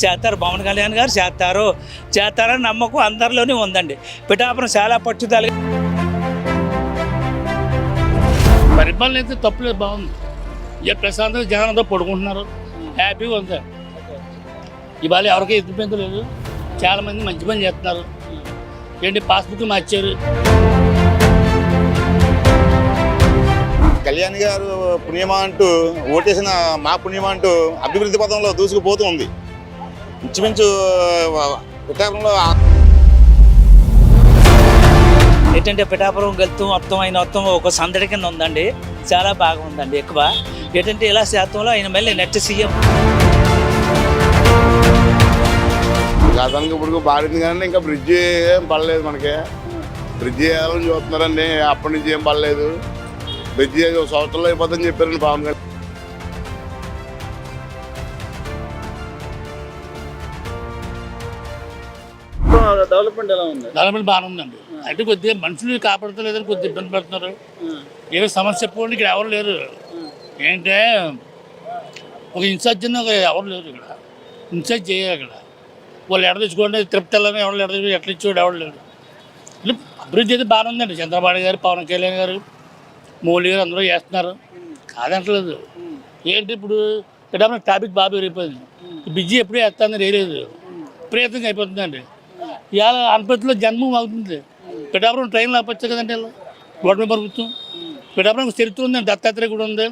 చేస్తారు, పవన్ కళ్యాణ్ గారు చేస్తారని నమ్మకం అందరిలోనే ఉందండి. పిఠాపురం చాలా పట్టుదల. పరిపాలన అయితే తప్పులేదు, బాగుంది. ఇక ప్రశాంతంగా జనాలతో పడుకుంటున్నారు, హ్యాపీగా ఉంది. ఇవాళ ఎవరికీ ఎత్తిపోయింది లేదు, చాలామంది మంచి పని చేస్తున్నారు. ఏంటి పాస్బుక్ మార్చారు. కళ్యాణ్ గారు పుణ్యమా అంటూ ఓటేసిన మా పుణ్యమా అంటూ అభివృద్ధి పథంలో దూసుకుపోతూ ఉంది. ఇంచుమించు పిఠాపురంలో ఏంటంటే పిఠాపురం గెలుతూ మొత్తం ఒక సందడి కింద ఉందండి. చాలా బాగా ఉందండి. ఎక్కువ ఏంటంటే ఇలా శాతంలో ఆయన మళ్ళీ నెట్ సీఎం. గతానికి ఇప్పుడు బాడింది కానీ ఇంకా బ్రిడ్జి ఏం పడలేదు. మనకి బ్రిడ్జి వేయాలని చూస్తున్నారండి, అప్పటి నుంచి ఏం పడలేదు. బ్రిడ్జి సంవత్సరంలో అయిపోతుందని చెప్పారండి పవన్ కళ్యాణ్. డెవలప్మెంట్ ఎలా ఉంది? డెవలప్మెంట్ బాగానే ఉందండి. అంటే కొద్దిగా మనుషులు కాపాడతలేదని కొద్దిగా ఇబ్బంది పడుతున్నారు. ఏదో సమస్య చెప్పుకోండి, ఇక్కడ ఎవరు లేరు. ఏంటంటే ఒక ఇన్ఛార్జ్ ఒక ఎవరు లేరు ఇక్కడ. ఇన్ఛార్జ్ చేయాలి ఇక్కడ. వాళ్ళు ఎడ తెచ్చుకోండి, తిరుపతి వెళ్ళని ఎవరు ఎట్లా ఇచ్చేవాడు ఎవరు లేడు. అభివృద్ధి అయితే బాగానే ఉందండి. చంద్రబాబు గారు, పవన్ కళ్యాణ్ గారు, మోడీ గారు అందరూ చేస్తున్నారు, కాదంటలేదు. ఏంటి ఇప్పుడు పిఠాపురం ట్రాఫిక్ బాగా పెరిగిపోయింది. బిజీ ఎప్పుడూ వేస్తానని వేయలేదు, ప్రయత్నం అయిపోతుందండి. ఇవాళ అనుపతిలో జన్మం అవుతుంది. పిఠాపురం ట్రైన్లో ఆపచ్చు కదండి ఇలా గవర్నమెంట్ ప్రభుత్వం. పిఠాపురం చరిత్ర ఉందండి, దత్తాత్రేయ కూడా ఉంది,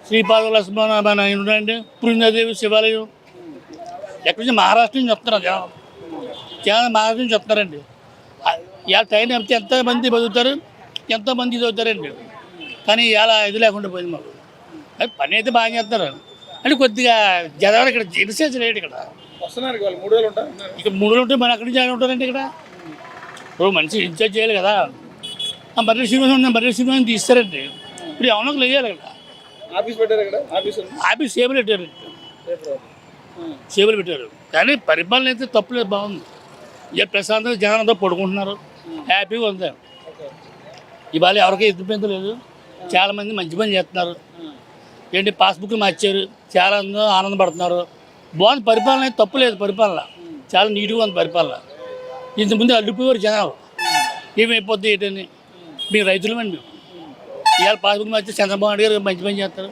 శ్రీపాద లక్ష్మణ మన ఉండండి, పురుందేవి శివాలయం. ఎక్కడి నుంచి మహారాష్ట్ర నుంచి వస్తున్నారు జనం, మహారాష్ట్ర నుంచి వస్తున్నారండి. ఇవాళ ట్రైన్ వెళ్తే ఎంతమంది బతుకుతారు, ఎంతోమంది ఇది అవుతారండి. కానీ ఇవాళ ఇది లేకుండా పోయింది మాకు. అది పని అయితే బాగా చేస్తారు. అంటే కొద్దిగా జనాలు ఇక్కడ ఇన్సెన్స్ రేట్ ఇక్కడ వస్తున్నారు. 3 రోజులు ఉంటారు. ఇక 3 రోజులు ఉంటే మన అక్కడి నుంచి ఆయన ఉంటారండి ఇక్కడ. ఇప్పుడు మనిషి ఇన్ఛార్జ్ చేయాలి కదా. మర్రి శ్రీనివాసం తీస్తారండి. ఇప్పుడు ఎవరికి లేయాలి ఇక్కడ. ఆఫీస్ పెట్టారు ఇక్కడ. ఆఫీస్ సేవలు పెట్టారు, సేవలు పెట్టారు. కానీ పరిపాలన అయితే తప్పులేదు, బాగుంది. ఇక ప్రశాంతంగా జనాలతో పడుకుంటున్నారు, హ్యాపీగా ఉంది. ఇవాళ ఎవరికీ ఎత్తిపోయింది లేదు, చాలామంది మంచి పని చేస్తున్నారు. ఏంటి పాస్బుక్ మార్చారు, చాలా ఆనందపడుతున్నారు. బాగుంది పరిపాలన అయితే తప్పులేదు. పరిపాలన చాలా నీట్గా ఉంది పరిపాలన. ఇంతకుముందు అడ్డుపోయారు జనాలు, ఏమైపోద్ది ఏంటని. మేము రైతులమండి. ఇవాళ పాస్బుక్ మార్చి చంద్రబాబు నాయుడు గారు మంచి పని చేస్తారు.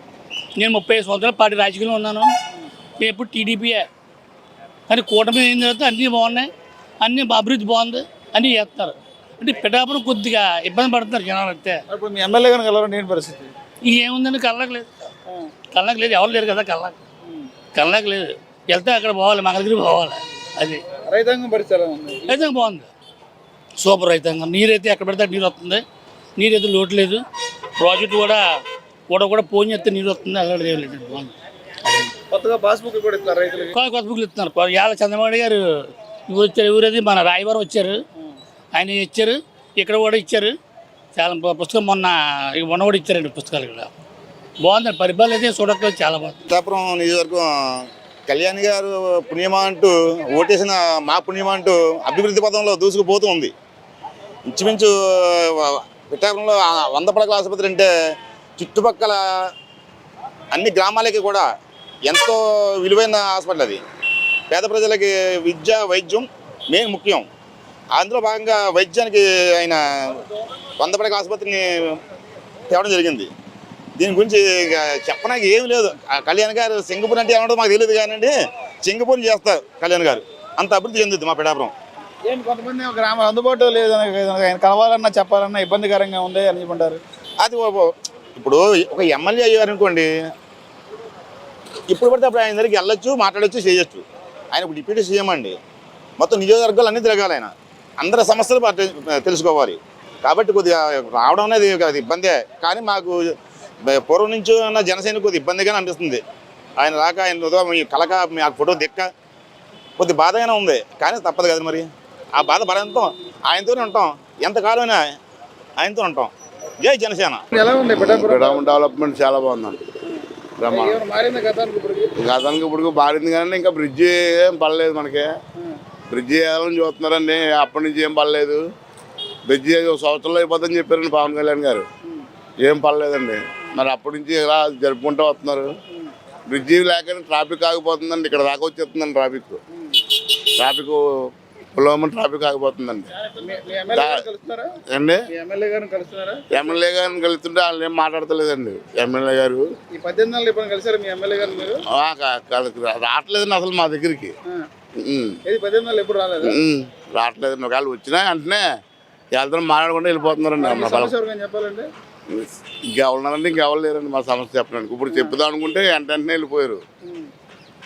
నేను 35 సంవత్సరాల పార్టీ రాజకీయంలో ఉన్నాను. నేను ఎప్పుడు టీడీపీయే. కానీ కూటమి ఏం చేస్తే అన్నీ బాగున్నాయి, అన్నీ అభివృద్ధి బాగుంది, అన్నీ చేస్తారు. అంటే పిఠాపురం కొద్దిగా ఇబ్బంది పడుతున్నారు జనాలు అంతే. ఇప్పుడు మీ ఎమ్మెల్యే గారు కలవరండి, ఏంటి పరిస్థితి? ఏముందండి, కళ్ళకి లేదు, ఎవరు లేరు కదా, కళ్ళకి లేదు. వెళ్తే అక్కడ పోవాలి, మంగళగిరి పోవాలి. అది రైతాంగం పరిస్థితి ఎలా ఉంది? రైతాంగం బాగుంది, సూపర్ రైతాంగం. నీరైతే ఎక్కడ పెడితే నీరు వస్తుంది, నీరైతే లోటు లేదు. ప్రాజెక్టు కూడా ఫోన్ చేస్తే నీరు వస్తుంది, అక్కడ లేదు. బాగుంది. కొత్తగా పాస్బుక్ కూడా ఇస్తున్నారు రైతులకి. కొత్త బుక్లు ఇస్తున్నారు. ఇవాళ చంద్రబాబు గారు వచ్చారు, ఎవరది మన రాయవరం వచ్చారు, ఆయన ఇచ్చారు, ఇక్కడ కూడా ఇచ్చారు. చాలా పుస్తకం మొన్న కూడా ఇచ్చారండి పుస్తకాలు. ఇక్కడ బాగుందండి పరిపాలన అయితే చూడట్లేదు, చాలా బాగుంది. పిఠాపురం నియోజకవర్గం కళ్యాణ్ గారు పుణ్యమా అంటూ ఓటేసిన మా పుణ్యమా అంటూ అభివృద్ధి పథంలో దూసుకుపోతూ ఉంది. ఇంచుమించు పిఠాపురంలో 100 పడకల ఆసుపత్రి అంటే చుట్టుపక్కల అన్ని గ్రామాలకి కూడా ఎంతో విలువైన హాస్పిటల్ అది. పేద ప్రజలకి విద్య వైద్యం మెయిన్ ముఖ్యం. అందులో భాగంగా వైద్యానికి ఆయన 100 పడకల ఆసుపత్రిని తేవడం జరిగింది. దీని గురించి చెప్పడానికి ఏమి లేదు. కళ్యాణ్ గారు సింగపూర్ అంటే ఏమన్నా మాకు తెలియదు, కానీ సింగపూర్ చేస్తారు కళ్యాణ్ గారు. అంత అభివృద్ధి చెందుద్ది మా పిఠాపురం. ఏంటి కొంతమంది గ్రామం అందుబాటులో లేదు, ఆయన కలవాలన్నా చెప్పాలన్నా ఇబ్బందికరంగా ఉంది అని చెప్పంటారు. అది ఇప్పుడు ఒక ఎమ్మెల్యే అయ్యారు అనుకోండి, ఇప్పుడు పడితే అప్పుడు ఆయన దగ్గరికి వెళ్ళొచ్చు, మాట్లాడచ్చు, చేయొచ్చు. ఆయన ఇప్పుడు డిప్యూటీ సీఎం అండి. మొత్తం నియోజకవర్గాలు అన్నీ తిరగాలి. ఆయన అందరి సమస్యలు తెలుసుకోవాలి. కాబట్టి కొద్దిగా రావడం అనేది అది ఇబ్బందే. కానీ మాకు పూర్వం నుంచి ఉన్న జనసేన కొద్దిగా ఇబ్బందిగానే అనిపిస్తుంది. ఆయన రాక ఆయన కలక మాకు ఫోటో దిక్క కొద్దిగా బాధగానే ఉంది. కానీ తప్పదు కదా మరి. ఆ బాధ పడంతో ఆయనతోనే ఉంటాం, ఎంతకాలమైనా ఆయనతో ఉంటాం. జై జనసేన. ఎలా ఉంది పిఠాపురం డెవలప్మెంట్? చాలా బాగుందండి. గతానికి ఇప్పుడు బాడింది కానీ ఇంకా బ్రిడ్జి ఏం పడలేదు. మనకి బ్రిడ్జి వేయాలని చూస్తున్నారండి, అప్పటి నుంచి ఏం పడలేదు. బ్రిడ్జి సంవత్సరంలో అయిపోతుందని చెప్పారండి పవన్ కళ్యాణ్ గారు. ఏం పడలేదండి. మరి అప్పటి నుంచి ఇలా జరుపుకుంటూ వస్తున్నారు. బ్రిడ్జి లేక ట్రాఫిక్ ఆగిపోతుందండి. ఇక్కడ దాకా వచ్చేస్తుందండి ట్రాఫిక్ పొలం ట్రాఫిక్ ఆగిపోతుందండి మీ ఎమ్మెల్యే గారిని కలుస్తున్నారా? అండి. మీ ఎమ్మెల్యే గారిని కలుస్తున్నారా? ఎమ్మెల్యే గారిని కలుస్తుంటే వాళ్ళు ఏం మాట్లాడతలేదండి. ఎమ్మెల్యే గారు ఈ 18 నెలలు ఎప్పుడు కలిసారు మీ ఎమ్మెల్యే గారిని మీరు? రావట్లేదండి అసలు మా దగ్గరికి. ఏది 18 నెలలు ఎప్పుడు రాలేదు? రావట్లేదండి. ఒకవేళ వచ్చినా వెంటనే వెళ్తాం మాట్లాడకుండా వెళ్ళిపోతున్నారండి. మీ సమస్య ఎవరికైనా చెప్పాలంటే ఇంకెవరున్నారండి, ఇంకెవరు లేరండి మా సమస్య చెప్పడానికి. ఇప్పుడు చెప్దాం అనుకుంటే వెంటనే వెళ్ళిపోయారు.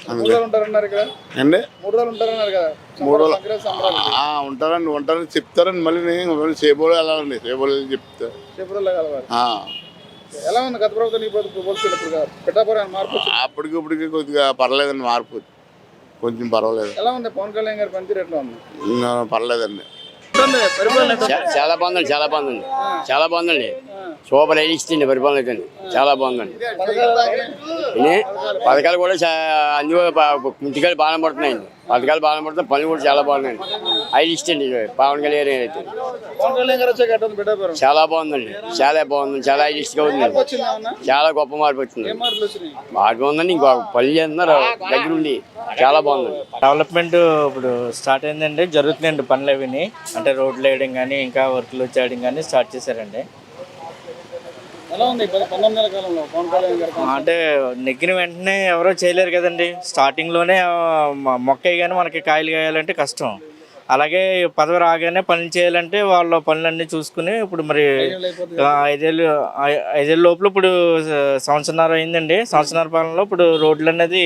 3 రోజులు ఉంటారన్నారు ఇక్కడ. అండి 3 రోజులు ఉంటారన్నారు కదా. 3 రోజులు సంక్రాంతి సంబరాలు. ఉంటారని చెప్తారండి. మళ్ళీ నేను సేబోలు వెళ్ళాలండి. సేబోలు చెప్తా చెప్పుల్లో కలవాలి. ఎలా ఉంది గత ప్రభుత్వం ఈ ప్రభుత్వం పోల్చుకున్నప్పుడు? పిఠాపురం మార్పు వచ్చింది. అప్పటికి కొద్దిగా పర్లేదండి. మార్పు కొంచెం పర్వాలేదు. ఎలా ఉంది పవన్ కళ్యాణ్ గారి పనితీరు ఎట్లా ఉంది? పర్లేదండి. చాలా బాగుందండి. చాలా బాగుందండి. సూపర్ ఇచ్చింది పరిపాలన అయితే చాలా బాగుందండి. పథకాలు కూడా అన్ని ఇంటికాలు బాగా పడుతున్నాయండి. పథకాలు బాగా పడుతున్నాయి. పనులు కూడా చాలా బాగున్నాయండి. ఐదు ఇష్టండి పవన్ కళ్యాణ్ అయితే పవన్ కళ్యాణ్ గారు వచ్చాక ఎట్లా ఉంది పిఠాపురం? చాలా బాగుందండి. చాలా బాగుంది. చాలా ఐడిస్ట్గా ఉందండి. వచ్చింది ఏమన్నా? చాలా గొప్ప మార్పు వచ్చింది. ఏం మార్పులు వచ్చినాయి? మార్పు ఉందండి. ఇంకో పనులు చేస్తున్నారు దగ్గర ఉండి. చాలా బాగుందండి. డెవలప్మెంట్ ఇప్పుడు స్టార్ట్ అయిందండి. జరుగుతున్నాయండి పనులు అవిని. అంటే రోడ్లు వేయడం కానీ ఇంకా వర్క్లు చేయడం కానీ స్టార్ట్ చేశారండి. ఎలా ఉంది 19 నెలల కాలంలో పవన్ కళ్యాణ్ గారు? అంటే నెగ్గిన వెంటనే ఎవరో చేయలేరు కదండి. స్టార్టింగ్లోనే మొక్క వేయగానే మనకి కాయలు కాయాలంటే కష్టం. అలాగే పదవి రాగానే పనులు చేయాలంటే వాళ్ళ పనులన్నీ చూసుకుని ఇప్పుడు మరి 5 ఏళ్ళ లోపల ఇప్పుడు సంవత్సరన్నర అయిందండి. సంవత్సరన్నర పాలనలో ఇప్పుడు రోడ్లు అనేది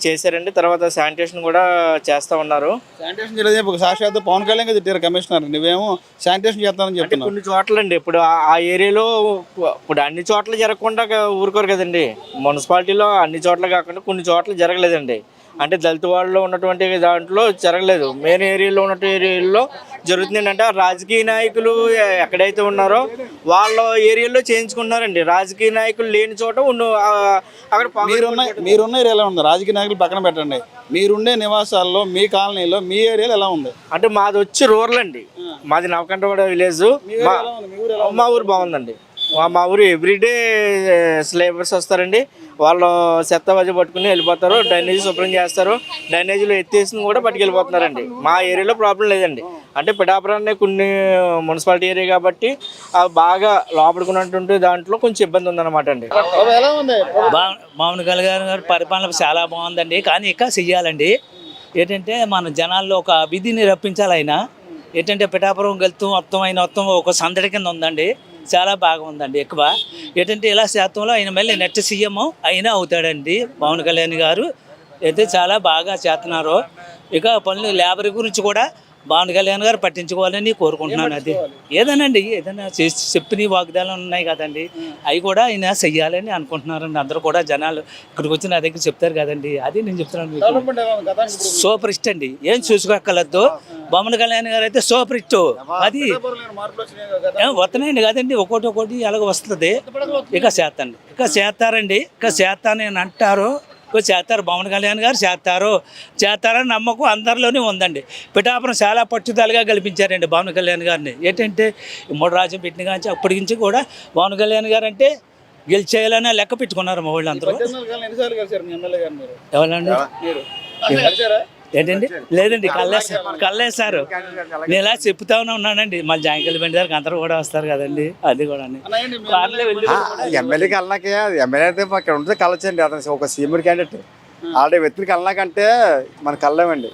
చేశారండి. తర్వాత శానిటేషన్ కూడా చేస్తూ ఉన్నారు. శానిటేషన్ చేయలేదు. సాక్షాత్ పవన్ కళ్యాణ్ గారు తిట్టారు కమిషనర్. నువ్వేమో శానిటేషన్ చేస్తానని చెప్తున్నావు. కొన్ని చోట్ల అండి ఇప్పుడు ఆ ఏరియాలో ఇప్పుడు అన్ని చోట్ల జరగకుండా ఊరుకోరు కదండి. మున్సిపాలిటీలో అన్ని చోట్ల కాకుండా కొన్ని చోట్ల జరగలేదండి. అంటే దళిత వాళ్ళలో ఉన్నటువంటి దాంట్లో జరగలేదు. మెయిన్ ఏరియాలో ఉన్నటువంటి ఏరియాలో జరుగుతుంది. అంటే రాజకీయ నాయకులు ఎక్కడైతే ఉన్నారో వాళ్ళ ఏరియాలో చేయించుకుంటున్నారండి. రాజకీయ నాయకులు లేని చోట అక్కడ మీరున్న ఏరియాలో ఉంది. రాజకీయ నాయకులు పక్కన పెట్టండి. మీరుండే నివాసాల్లో మీ కాలనీలో మీ ఏరియాలో ఎలా ఉంది? అంటే మాది వచ్చి రూరల్ అండి. మాది నవకంటవాడ విలేజ్. మా ఊరు బాగుందండి. మా ఊరు ఎవ్రీడే స్లేబర్స్ వస్తారండి. వాళ్ళు చెత్త వజ పట్టుకుని వెళ్ళిపోతారు. డ్రైనేజీ శుభ్రం చేస్తారు. డ్రైనేజీలో ఎత్తేసి కూడా పట్టుకెళ్ళిపోతున్నారండి. మా ఏరియాలో ప్రాబ్లం లేదండి. అంటే పిఠాపురాన్ని కొన్ని మున్సిపాలిటీ ఏరియా కాబట్టి బాగా లోపడుకున్నటువంటి దాంట్లో కొంచెం ఇబ్బంది ఉందన్నమాట అండి. ఎలా ఉంది? పవన్ కళ్యాణ్ గారి పరిపాలన చాలా బాగుందండి. కానీ ఇంకా చెయ్యాలండి. ఏంటంటే మన జనాల్లో ఒక విధిని రప్పించాలి. ఆయన ఏంటంటే పిఠాపురం వెళ్తూ మొత్తం ఒక సందడి కింద ఉందండి. చాలా బాగా ఉందండి. ఎక్కువ ఏంటంటే ఇలా శాతంలో ఆయన మళ్ళీ నెక్స్ట్ సీఎం అయినా అవుతాడండి. పవన్ కళ్యాణ్ గారు అయితే చాలా బాగా చేస్తున్నారు. ఇక పనులు లేబర్ గురించి కూడా పవన్ కళ్యాణ్ గారు పట్టించుకోవాలని కోరుకుంటున్నాను. అది ఏదైనా చెప్పిన వాగ్దానాలు ఉన్నాయి కదండి, అవి కూడా ఆయన చెయ్యాలని అనుకుంటున్నారండి. అందరూ కూడా జనాలు ఇక్కడికి వచ్చి నా దగ్గర చెప్తారు కదండి. అది నేను చెప్తున్నాను. సూపర్ హిట్ అండి. ఏం చూసుకోక్కర్లేదు. పవన్ కళ్యాణ్ గారు అయితే సూపర్ హిట్. అది వస్తున్నాయండి కదండి. ఒక్కోటి అలాగ వస్తుంది. ఇక చేస్తారండి. ఇక చేస్తానని అంటారు. చేస్తారు. పవన్ కళ్యాణ్ గారు చేస్తారని నమ్మకం అందరిలోనే ఉందండి. పిఠాపురం చాలా పట్టుదలగా గెలిపించారండి పవన్ కళ్యాణ్ గారిని. ఏంటంటే మూడు రాజ్యం పెట్టిన కానీ అప్పటి నుంచి కూడా పవన్ కళ్యాణ్ గారు అంటే గెలిచేయాలని లెక్క పెట్టుకున్నారు మా వాళ్ళు అందరూ. ఎవరండి? ఏంటండి? లేదండి, కల్లేసారు. నేను ఇలా చెప్తానే ఉన్నానండి. మళ్ళీ జాయింకల్ బండి దగ్గరికి అందరూ కూడా వస్తారు కదండి. అది కూడా ఎమ్మెల్యేకి వెళ్ళాక ఎమ్మెల్యే అయితే ఇక్కడ ఉంటే కలచండి. అతను ఒక సీఎం క్యాండిడేట్ ఆల్రెడీ వ్యక్తికి వెళ్ళాకంటే మనకు కలలేమండి.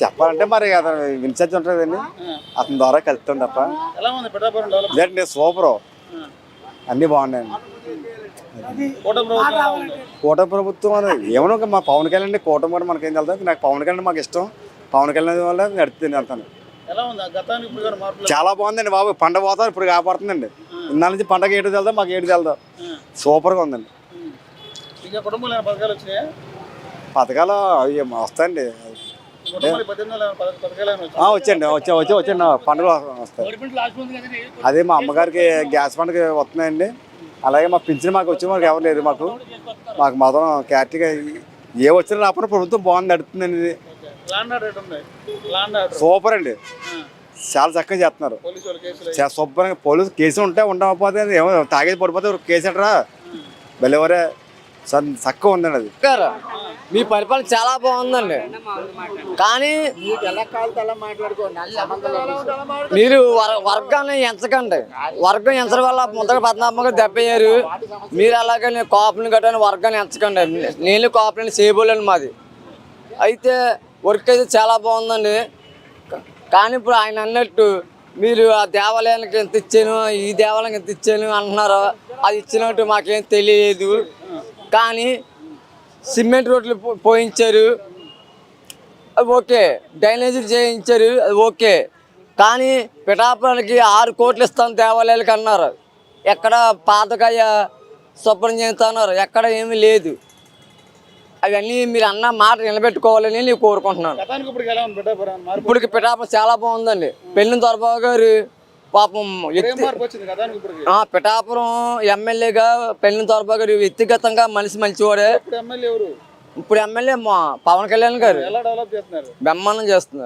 చెప్పాలంటే మరి అతను ఇన్ఛార్జ్ ఉంటుందండి. అతని ద్వారా కలుస్తాం తప్ప లేదండి. సూపరు, అన్నీ బాగున్నాయండి. కూటమి ప్రభుత్వం అని ఏమన్నా మా పవన్ కళ్యాణ్ కూటమి కూడా మనకేం తెలుస్తుంది. నాకు పవన్ కళ్యాణ్ మాకు ఇష్టం. పవన్ కళ్యాణ్ వల్ల నడుతుంది అంతాను. చాలా బాగుందండి బాబు. పంట పోతాం ఇప్పుడు కాపాడుతుందండి. ఇన్నాళ్ళ నుంచి పంటకు ఏడు వెళ్దాం, మాకు ఏడు వెళ్దాం. సూపర్గా ఉందండి. పథకాలు వస్తాయండి. వచ్చండి పండుగ వస్తాయి. అదే మా అమ్మగారికి గ్యాస్ పండుగ వస్తున్నాయండి. అలాగే మా పింఛన్ మాకు వచ్చి మాకు ఎవరు లేరు. మాకు మాత్రం క్యారెక్టర్గా ఏ వచ్చినా రాకుండా ప్రభుత్వం బాగుంది, నడుతుందండి. సూపర్ అండి. చాలా చక్కగా చేస్తున్నారు. శుభ్రంగా పోలీసు కేసులు ఉంటాయి. ఉండకపోతే ఏమో తాగేది పడిపోతే కేసు అంటారా బెల్లెవరే సార్ తక్కువ ఉందండి అది. గారు మీ పరిపాలన చాలా బాగుందండి, కానీ మీరు వర్గాన్ని ఎంచకండి. వర్గం ఎంచడం వల్ల ముందర పద్నాలుగు దెబ్బయ్యారు. మీరు అలాగే కాపుని గట్రా వర్గాన్ని ఎంచకండి. నేను కాపుని చేయబోలేను మాది. అయితే వర్క్ అయితే చాలా బాగుందండి, కానీ ఇప్పుడు ఆయన అన్నట్టు మీరు ఆ దేవాలయానికి ఎంత ఇచ్చాను, ఈ దేవాలయానికి ఎంత ఇచ్చాను అంటున్నారు. అది ఇచ్చినట్టు మాకేం తెలియదు. కానీ సిమెంట్ రోడ్లు పోయించారు, అది ఓకే. డ్రైనేజీలు చేయించారు, అది ఓకే. కానీ పిఠాపురానికి 6 కోట్లు ఇస్తాం దేవాలయాలకు అన్నారు. ఎక్కడ పాతకాయ శుభ్రం చేస్తున్నారు, ఎక్కడ ఏమీ లేదు. అవన్నీ మీరు అన్న మాట నిలబెట్టుకోవాలని నేను కోరుకుంటున్నాను. గతానికి ఇప్పుడు ఎలా ఉంది పిఠాపురం? ఇప్పటికి పిఠాపురం చాలా బాగుందండి. పెళ్ళిన దొరబాబు గారు పాపం మార్పు వచ్చింది గతానికి ఇప్పటికి. పిఠాపురం ఎమ్మెల్యేగా పెళ్ళిన దొరబాబు గారు వ్యక్తిగతంగా మనిషి మంచివాడే. ఇప్పుడు ఎమ్మెల్యే ఎవరు? ఇప్పుడు ఎమ్మెల్యే మా పవన్ కళ్యాణ్ గారు ఎలా డెవలప్ చేస్తున్నారు? బ్రహ్మాండం చేస్తున్నారు.